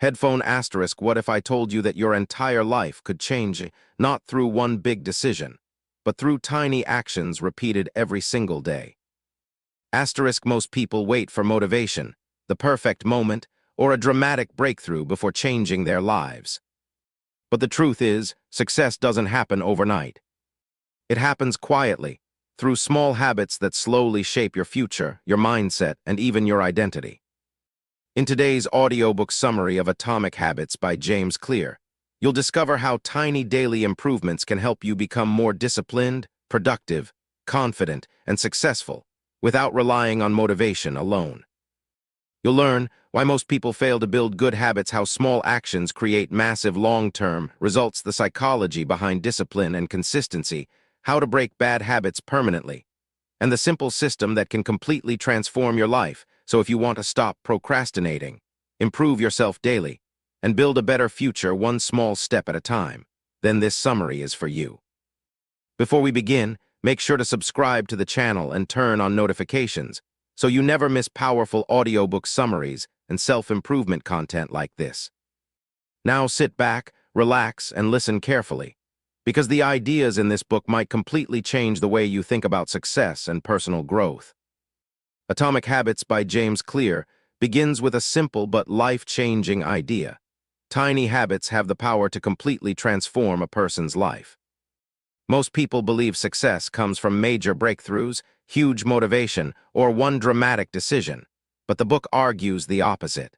Headphone asterisk, what if I told you that your entire life could change, not through one big decision, but through tiny actions repeated every single day? Asterisk, most people wait for motivation, the perfect moment, or a dramatic breakthrough before changing their lives. But the truth is, success doesn't happen overnight. It happens quietly, through small habits that slowly shape your future, your mindset, and even your identity. In today's audiobook summary of Atomic Habits by James Clear, you'll discover how tiny daily improvements can help you become more disciplined, productive, confident, and successful without relying on motivation alone. You'll learn why most people fail to build good habits, how small actions create massive long-term results, the psychology behind discipline and consistency, how to break bad habits permanently, and the simple system that can completely transform your life. So if you want to stop procrastinating, improve yourself daily, and build a better future one small step at a time, then this summary is for you. Before we begin, make sure to subscribe to the channel and turn on notifications so you never miss powerful audiobook summaries and self-improvement content like this. Now sit back, relax, and listen carefully, because the ideas in this book might completely change the way you think about success and personal growth. Atomic Habits by James Clear begins with a simple but life-changing idea. Tiny habits have the power to completely transform a person's life. Most people believe success comes from major breakthroughs, huge motivation, or one dramatic decision, but the book argues the opposite.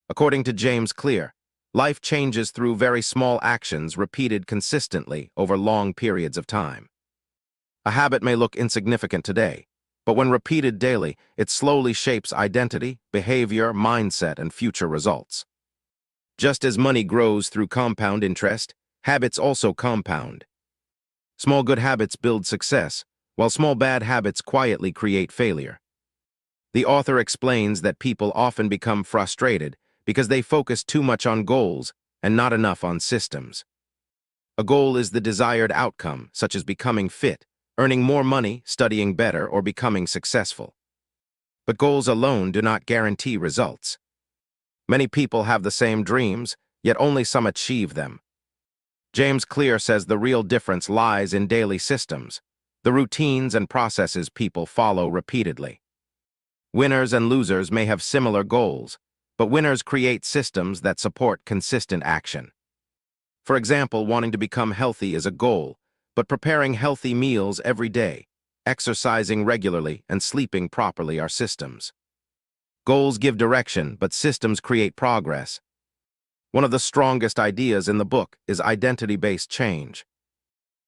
According to James Clear, life changes through very small actions repeated consistently over long periods of time. A habit may look insignificant today, but when repeated daily, it slowly shapes identity, behavior, mindset, and future results. Just as money grows through compound interest, habits also compound. Small good habits build success, while small bad habits quietly create failure. The author explains that people often become frustrated because they focus too much on goals and not enough on systems. A goal is the desired outcome, such as becoming fit, earning more money, studying better, or becoming successful. But goals alone do not guarantee results. Many people have the same dreams, yet only some achieve them. James Clear says the real difference lies in daily systems, the routines and processes people follow repeatedly. Winners and losers may have similar goals, but winners create systems that support consistent action. For example, wanting to become healthy is a goal, but preparing healthy meals every day, exercising regularly, and sleeping properly are systems. Goals give direction, but systems create progress. One of the strongest ideas in the book is identity-based change.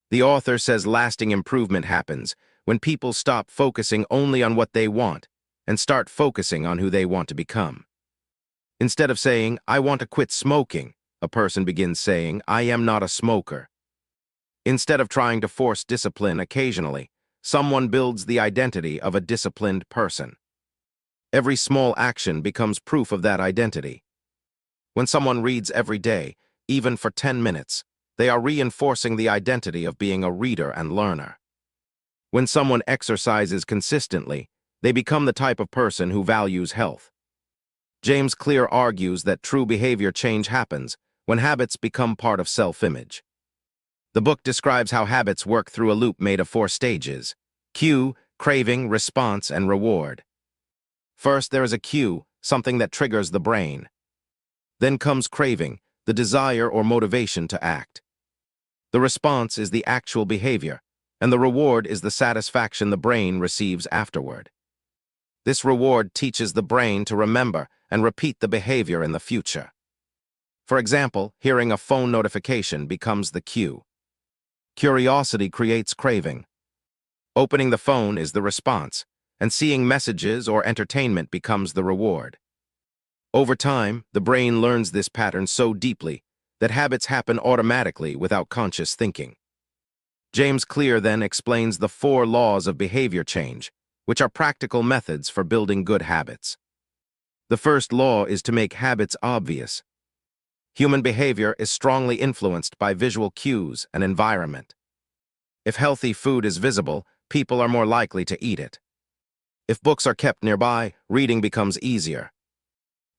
The author says lasting improvement happens when people stop focusing only on what they want and start focusing on who they want to become. Instead of saying, "I want to quit smoking," a person begins saying, "I am not a smoker." Instead of trying to force discipline occasionally, someone builds the identity of a disciplined person. Every small action becomes proof of that identity. When someone reads every day, even for 10 minutes, they are reinforcing the identity of being a reader and learner. When someone exercises consistently, they become the type of person who values health. James Clear argues that true behavior change happens when habits become part of self-image. The book describes how habits work through a loop made of 4 stages: cue, craving, response, and reward. First, there is a cue, something that triggers the brain. Then comes craving, the desire or motivation to act. The response is the actual behavior, and the reward is the satisfaction the brain receives afterward. This reward teaches the brain to remember and repeat the behavior in the future. For example, hearing a phone notification becomes the cue. Curiosity creates craving. Opening the phone is the response, and seeing messages or entertainment becomes the reward. Over time, the brain learns this pattern so deeply that habits happen automatically without conscious thinking. James Clear then explains the 4 laws of behavior change, which are practical methods for building good habits. The first law is to make habits obvious. Human behavior is strongly influenced by visual cues and environment. If healthy food is visible, people are more likely to eat it. If books are kept nearby, reading becomes easier.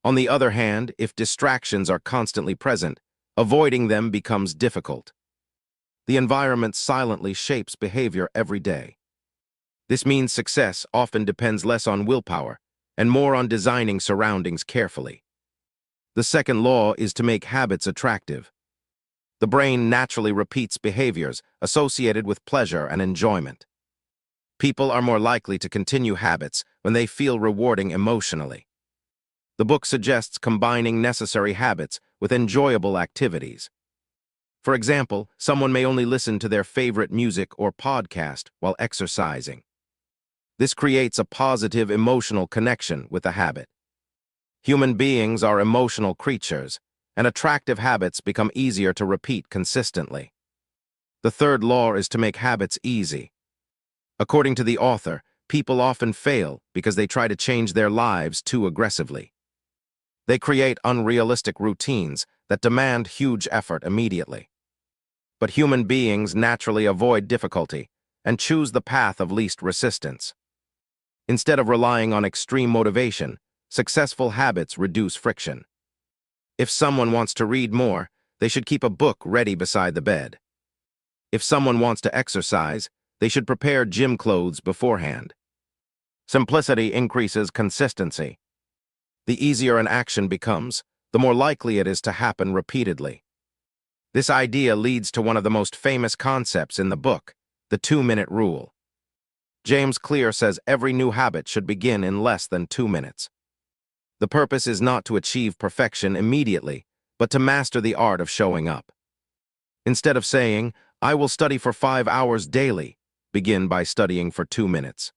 On the other hand, if distractions are constantly present, avoiding them becomes difficult. The environment silently shapes behavior every day. This means success often depends less on willpower and more on designing surroundings carefully. The second law is to make habits attractive. The brain naturally repeats behaviors associated with pleasure and enjoyment. People are more likely to continue habits when they feel rewarding emotionally. The book suggests combining necessary habits with enjoyable activities. For example, someone may only listen to their favorite music or podcast while exercising. This creates a positive emotional connection with the habit. Human beings are emotional creatures, and attractive habits become easier to repeat consistently. The third law is to make habits easy. According to the author, people often fail because they try to change their lives too aggressively. They create unrealistic routines that demand huge effort immediately. But human beings naturally avoid difficulty and choose the path of least resistance. Instead of relying on extreme motivation, successful habits reduce friction. If someone wants to read more, they should keep a book ready beside the bed. If someone wants to exercise, they should prepare gym clothes beforehand. Simplicity increases consistency. The easier an action becomes, the more likely it is to happen repeatedly. This idea leads to one of the most famous concepts in the book, the 2-minute rule. James Clear says every new habit should begin in less than 2 minutes. The purpose is not to achieve perfection immediately, but to master the art of showing up. Instead of saying, "I will study for 5 hours daily," begin by studying for 2 minutes.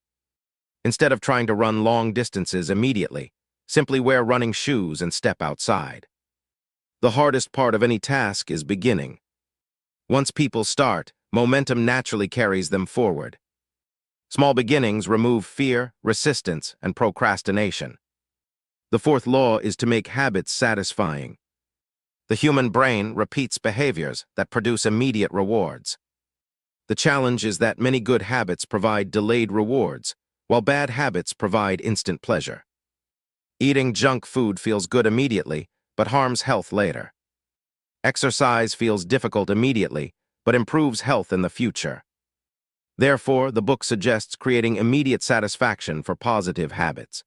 Instead of trying to run long distances immediately, simply wear running shoes and step outside. The hardest part of any task is beginning. Once people start, momentum naturally carries them forward. Small beginnings remove fear, resistance, and procrastination. The fourth law is to make habits satisfying. The human brain repeats behaviors that produce immediate rewards. The challenge is that many good habits provide delayed rewards, while bad habits provide instant pleasure. Eating junk food feels good immediately, but harms health later. Exercise feels difficult immediately, but improves health in the future. Therefore, the book suggests creating immediate satisfaction for positive habits.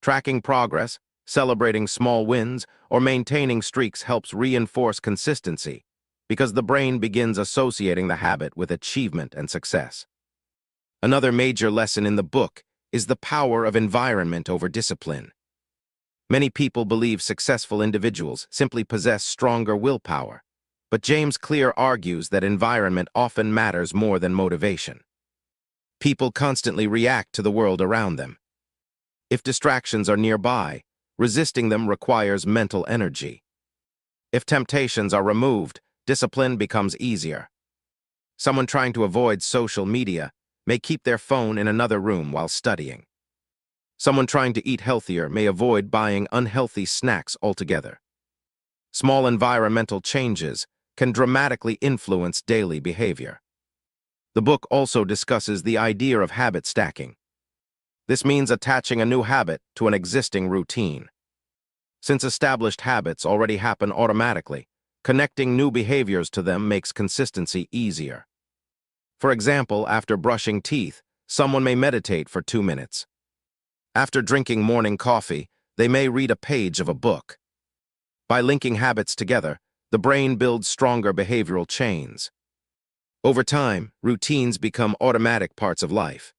Tracking progress, celebrating small wins, or maintaining streaks helps reinforce consistency, because the brain begins associating the habit with achievement and success. Another major lesson in the book is the power of environment over discipline. Many people believe successful individuals simply possess stronger willpower, but James Clear argues that environment often matters more than motivation. People constantly react to the world around them. If distractions are nearby, resisting them requires mental energy. If temptations are removed, discipline becomes easier. Someone trying to avoid social media may keep their phone in another room while studying. Someone trying to eat healthier may avoid buying unhealthy snacks altogether. Small environmental changes can dramatically influence daily behavior. The book also discusses the idea of habit stacking. This means attaching a new habit to an existing routine. Since established habits already happen automatically, connecting new behaviors to them makes consistency easier. For example, after brushing teeth, someone may meditate for 2 minutes. After drinking morning coffee, they may read a page of a book. By linking habits together, the brain builds stronger behavioral chains. Over time, routines become automatic parts of life.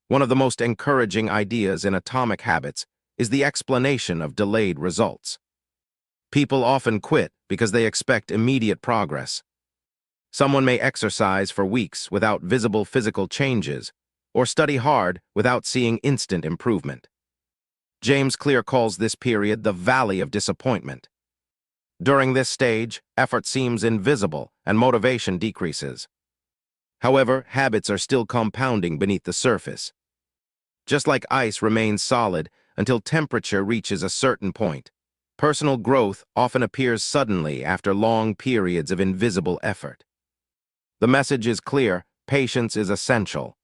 One of the most encouraging ideas in Atomic Habits is the explanation of delayed results. People often quit because they expect immediate progress. Someone may exercise for weeks without visible physical changes, or study hard without seeing instant improvement. James Clear calls this period the Valley of Disappointment. During this stage, effort seems invisible and motivation decreases. However, habits are still compounding beneath the surface. Just like ice remains solid until temperature reaches a certain point, personal growth often appears suddenly after long periods of invisible effort. The message is clear: patience is essential.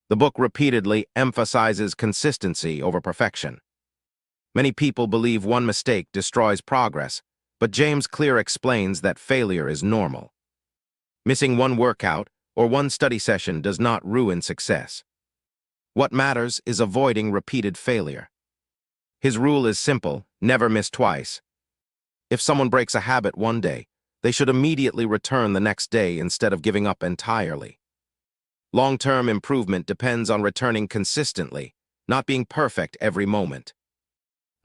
The book repeatedly emphasizes consistency over perfection. Many people believe one mistake destroys progress, but James Clear explains that failure is normal. Missing one workout or one study session does not ruin success. What matters is avoiding repeated failure. His rule is simple: never miss twice. If someone breaks a habit one day, they should immediately return the next day instead of giving up entirely. Long-term improvement depends on returning consistently, not being perfect every moment.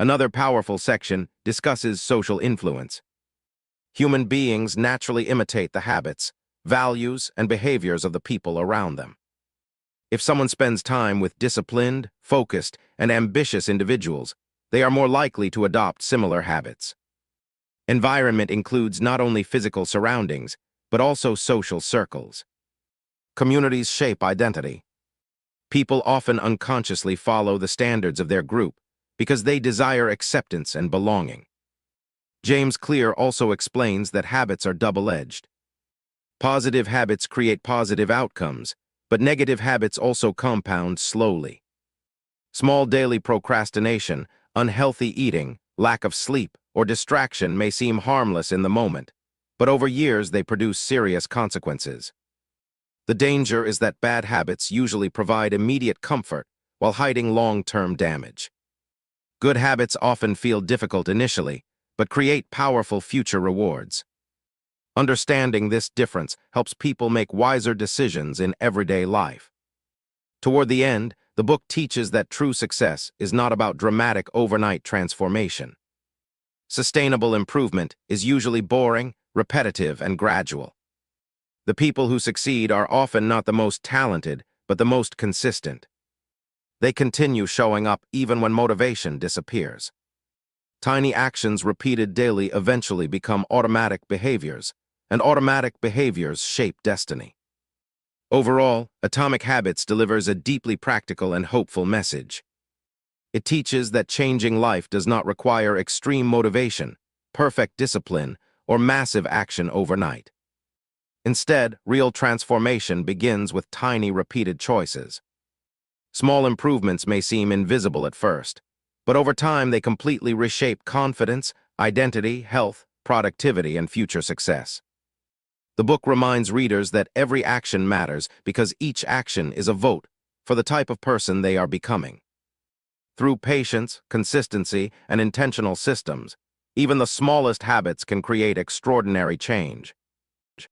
Another powerful section discusses social influence. Human beings naturally imitate the habits, values, and behaviors of the people around them. If someone spends time with disciplined, focused, and ambitious individuals, they are more likely to adopt similar habits. Environment includes not only physical surroundings, but also social circles. Communities shape identity. People often unconsciously follow the standards of their group because they desire acceptance and belonging. James Clear also explains that habits are double-edged. Positive habits create positive outcomes, but negative habits also compound slowly. Small daily procrastination, unhealthy eating, lack of sleep, or distraction may seem harmless in the moment, but over years they produce serious consequences. The danger is that bad habits usually provide immediate comfort while hiding long-term damage. Good habits often feel difficult initially, but create powerful future rewards. Understanding this difference helps people make wiser decisions in everyday life. Toward the end, the book teaches that true success is not about dramatic overnight transformation. Sustainable improvement is usually boring, repetitive, and gradual. The people who succeed are often not the most talented, but the most consistent. They continue showing up even when motivation disappears. Tiny actions repeated daily eventually become automatic behaviors, and automatic behaviors shape destiny. Overall, Atomic Habits delivers a deeply practical and hopeful message. It teaches that changing life does not require extreme motivation, perfect discipline, or massive action overnight. Instead, real transformation begins with tiny repeated choices. Small improvements may seem invisible at first, but over time they completely reshape confidence, identity, health, productivity, and future success. The book reminds readers that every action matters because each action is a vote for the type of person they are becoming. Through patience, consistency, and intentional systems, even the smallest habits can create extraordinary change.